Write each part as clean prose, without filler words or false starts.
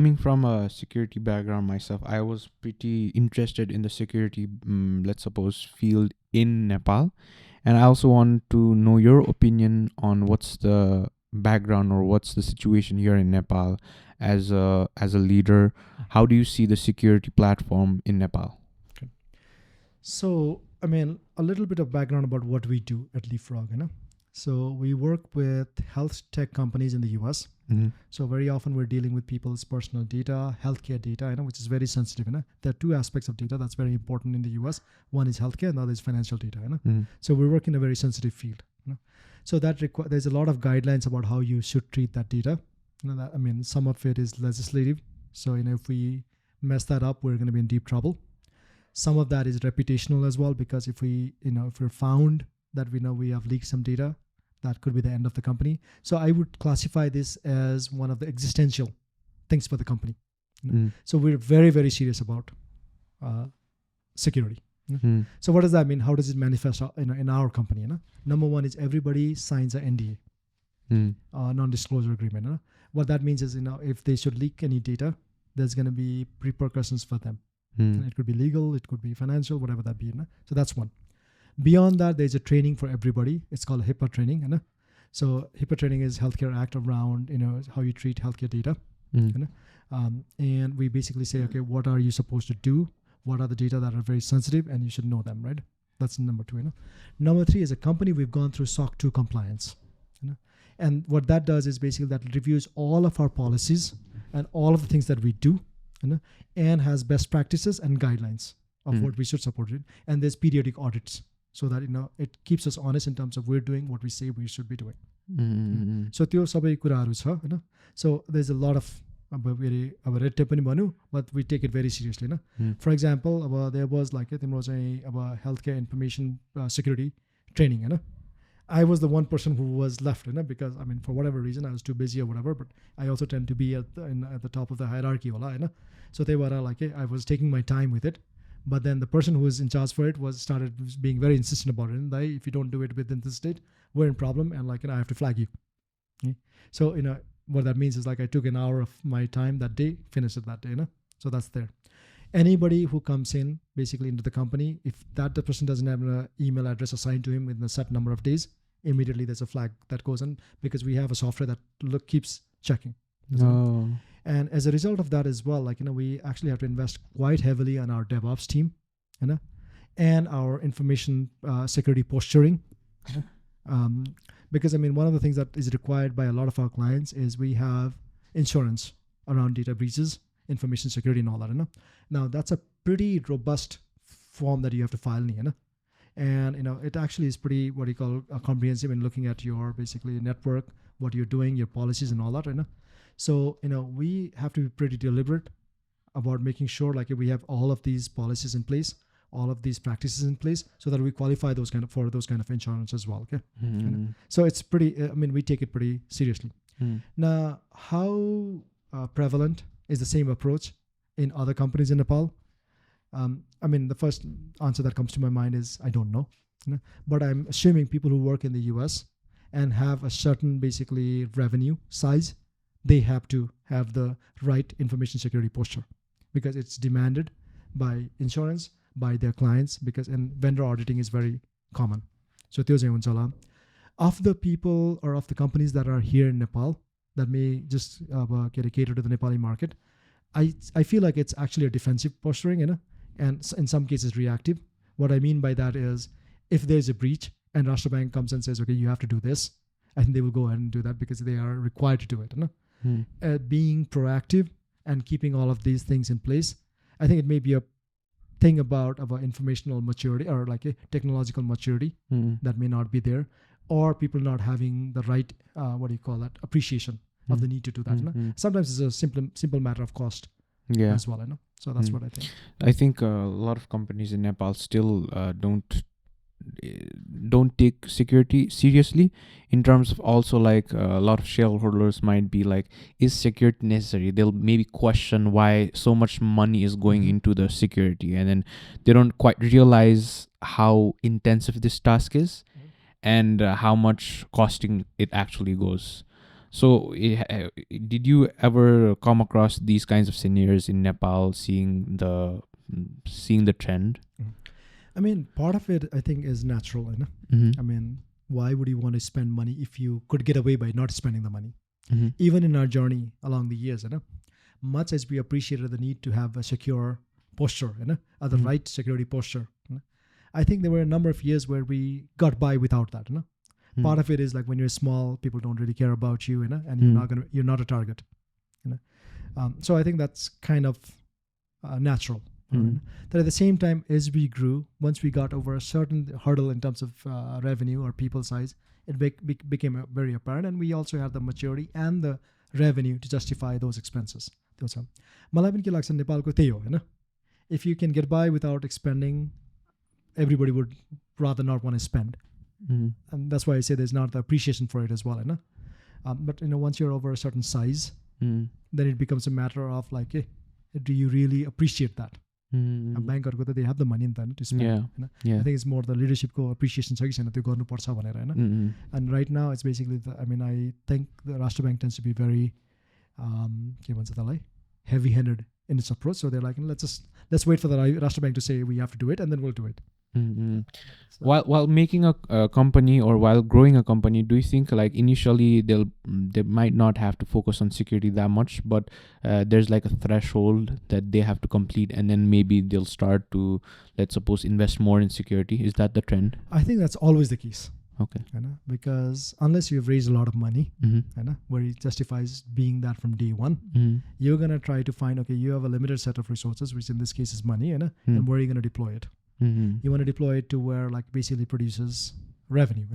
Coming from a security background myself, I was pretty interested in the security, let's suppose, field in Nepal. And I also want to know your opinion on what's the background or what's the situation here in Nepal as a leader. How do you see the security platform in Nepal? Okay. So, I mean, a little bit of background about what we do at Leapfrog, So we work with health tech companies in the US. Mm-hmm. So very often we're dealing with people's personal data, healthcare data, which is very sensitive. There are two aspects of data that's very important in the US. One is healthcare, and the other is financial data. Mm-hmm. So we work in a very sensitive field. So that there's a lot of guidelines about how you should treat that data. Some of it is legislative. So if we mess that up, we're going to be in deep trouble. Some of that is reputational as well, because if we're found that we have leaked some data, that could be the end of the company. So I would classify this as one of the existential things for the company. So we're very, very serious about security. So what does that mean? How does it manifest in our company? Number one is everybody signs an NDA, non-disclosure agreement. What that means is if they should leak any data, there's going to be repercussions for them. It could be legal, it could be financial, whatever that be. So that's one. Beyond that, there's a training for everybody. It's called HIPAA training. So HIPAA training is Healthcare Act around how you treat healthcare data. And we basically say, okay, what are you supposed to do? What are the data that are very sensitive, and you should know them, right? That's number two. Number three, as a company, we've gone through SOC 2 compliance. And what that does is basically that reviews all of our policies and all of the things that we do, and has best practices and guidelines of what we should support it. And there's periodic audits, so that it keeps us honest in terms of we're doing what we say we should be doing. So त्यो सबै कुराहरू छ हैन. So there's a lot of red tape पनि भन्यो, but we take it very seriously. For example, there was like तिम्रो चाहिँ healthcare information security training. I was the one person who was left, because for whatever reason I was too busy or whatever, but I also tend to be at the top of the hierarchy. So they were like, I was taking my time with it. But then the person who was in charge for it started being very insistent about it. And if you don't do it within this date, we're in problem, and I have to flag you. Okay? So what that means is I took an hour of my time that day, finished it that day. So that's there. Anybody who comes in basically into the company, if the person doesn't have an email address assigned to him within a set number of days, immediately there's a flag that goes in, because we have a software that keeps checking. Oh. And as a result of that as well, we actually have to invest quite heavily on our DevOps team, and our information security posturing. Because one of the things that is required by a lot of our clients is we have insurance around data breaches, information security, and all that. Now that's a pretty robust form that you have to file in. And it actually is pretty comprehensive in looking at your basically network, what you're doing, your policies, and all that. So we have to be pretty deliberate about making sure we have all of these policies in place, all of these practices in place, so that we qualify for those kind of insurance as well. Okay. So it's pretty. We take it pretty seriously. Now, how prevalent is the same approach in other companies in Nepal? The first answer that comes to my mind is I don't know. But I'm assuming people who work in the US and have a certain basically revenue size, they have to have the right information security posture, because it's demanded by insurance, by their clients, and vendor auditing is very common. So of the people or of the companies that are here in Nepal that may just cater to the Nepali market, I feel like it's actually a defensive posturing, and in some cases reactive. What I mean by that is, if there's a breach and Rashtra Bank comes and says, okay, you have to do this, I think they will go ahead and do that because they are required to do it. Being proactive and keeping all of these things in place, I think it may be a thing about informational maturity or a technological maturity that may not be there, or people not having the right appreciation of the need to do that. Sometimes it's a simple matter of cost as well. So that's what I think. I think a lot of companies in Nepal still don't take security seriously, in terms of also a lot of shareholders might be like, is security necessary? They'll maybe question why so much money is going into the security, and then they don't quite realize how intensive this task is and how much costing it actually goes. So, did you ever come across these kinds of scenarios in Nepal, seeing the trend? I mean, part of it I think is natural, you know. Mm-hmm. I mean, why would you want to spend money if you could get away by not spending the money? Mm-hmm. Even in our journey along the years, you know, much as we appreciated the need to have a secure posture, you know, the Mhm. right security posture, you know, I think there were a number of years where we got by without that, you know. Part of it is like when you're small, people don't really care about you, you know, and you're not a target, you know. So I think that's kind of natural. Mhm. That at the same time, as we grew, once we got over a certain hurdle in terms of revenue or people size, it became very apparent, and we also had the maturity and the revenue to justify those expenses. Those are. मलाई पनि के लाग्छ नेपालको त्यही हो हैन. If you can get by without expending, everybody would rather not want to spend, Mhm. and that's why I say there's not the appreciation for it as well, Hahn. But you know, once you're over a certain size, Mhm. then it becomes a matter of like, hey, do you really appreciate that? Mhm. ब्याङ्कहरूको त they have the money नि त to spend, Yeah. Hahn. Yeah. I think it's more the leadership को appreciation छ कि छैन त्यो गर्नुपर्छ भनेर हैन. Mhm. And right now it's basically I mean I think the Rashtra Bank tends to be very के भन्छ त्यसलाई heavy-handed in its approach, so they're like, let's wait for the Rashtra Bank to say we have to do it, and then we'll do it. Mhm. So, While making a company or while growing a company, do you think like initially they might not have to focus on security that much, but there's like a threshold that they have to complete, and then maybe they'll start to, let's suppose, invest more in security? Is that the trend? I think that's always the case. Okay. Because unless you've raised a lot of money, Mm-hmm. where it justifies being that from day one, Mm-hmm. you're going to try to find, okay, you have a limited set of resources, which in this case is money, and where are you going to deploy it? Mm-hmm. You want to deploy it to where like basically produces revenue,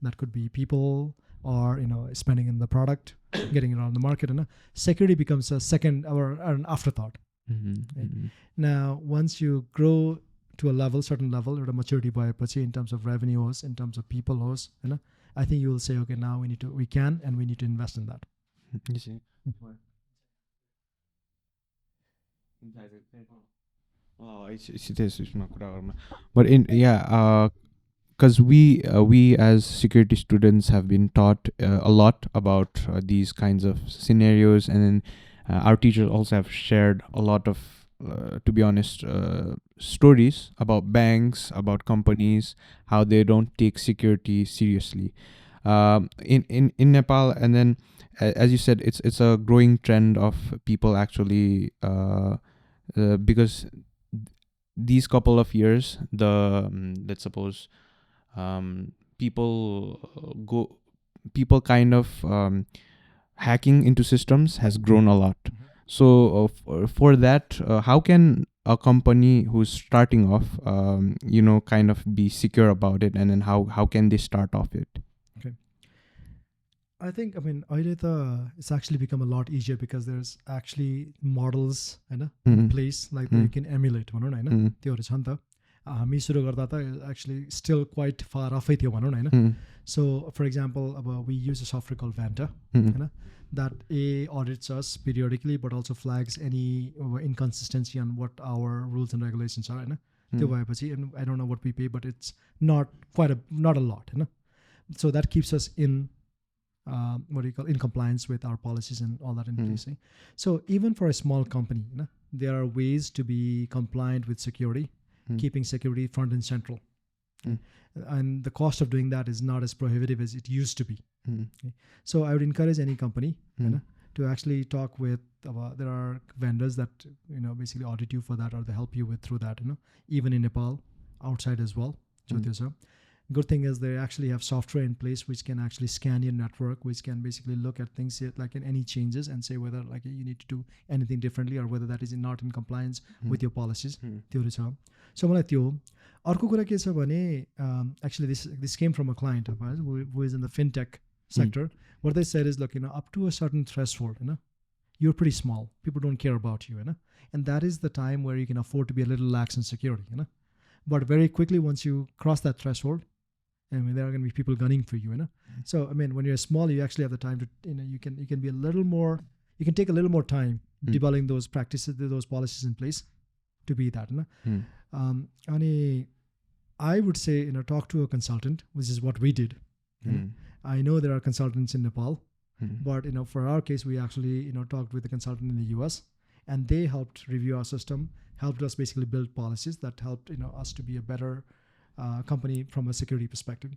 that could be people or, you know, spending in the product, getting it on the market, and security becomes a second or an afterthought. Mm-hmm. Right? Now, once you grow to a certain level or a maturity by in terms of revenues, in terms of people hosts, I think you will say, okay, now we need to invest in that. You see. Oh, it's this is not but because we as security students have been taught a lot about these kinds of scenarios, and then our teachers also have shared a lot of to be honest stories about banks, about companies, how they don't take security seriously in Nepal. And then as you said, it's a growing trend of people actually because these couple of years, let's suppose people kind of hacking into systems has grown a lot. So for that, how can a company who's starting off kind of be secure about it, and then how can they start off it? I think, it's actually become a lot easier because there's actually models in place like that you can emulate. हामी सुरु गर्दा त actually still quite far off थियो भनौँ न हैन. So for example, we use a software called Vanta that audits us periodically but also flags any inconsistency on what our rules and regulations are हैन. त्यो भएपछि, and I don't know what we pay, but it's not a lot Hahn. So that keeps us in in compliance with our policies and all that in place. So even for a small company, there are ways to be compliant with security, keeping security front and central. And the cost of doing that is not as prohibitive as it used to be. So I would encourage any company to actually talk with, there are vendors that basically audit you for that, or they help you through that, even in Nepal, outside as well. Good thing is they actually have software in place which can actually scan your network, which can basically look at things like in any changes and say whether like you need to do anything differently or whether that is not in compliance with your policies. So मलाई त्यो अर्को कुरा के छ भने, actually this came from a client of ours who is in the fintech sector. What they said is, look, up to a certain threshold, you're pretty small. People don't care about you, and that is the time where you can afford to be a little lax in security, But very quickly, once you cross that threshold, there are going to be people gunning for you, So when you're small, you actually have the time to, you can be a little more, you can take a little more time developing those practices, those policies in place to be that, And I would say, talk to a consultant, which is what we did. I know there are consultants in Nepal But for our case, we actually talked with a consultant in the US, and they helped review our system, helped us basically build policies that helped us to be a better company from a security perspective.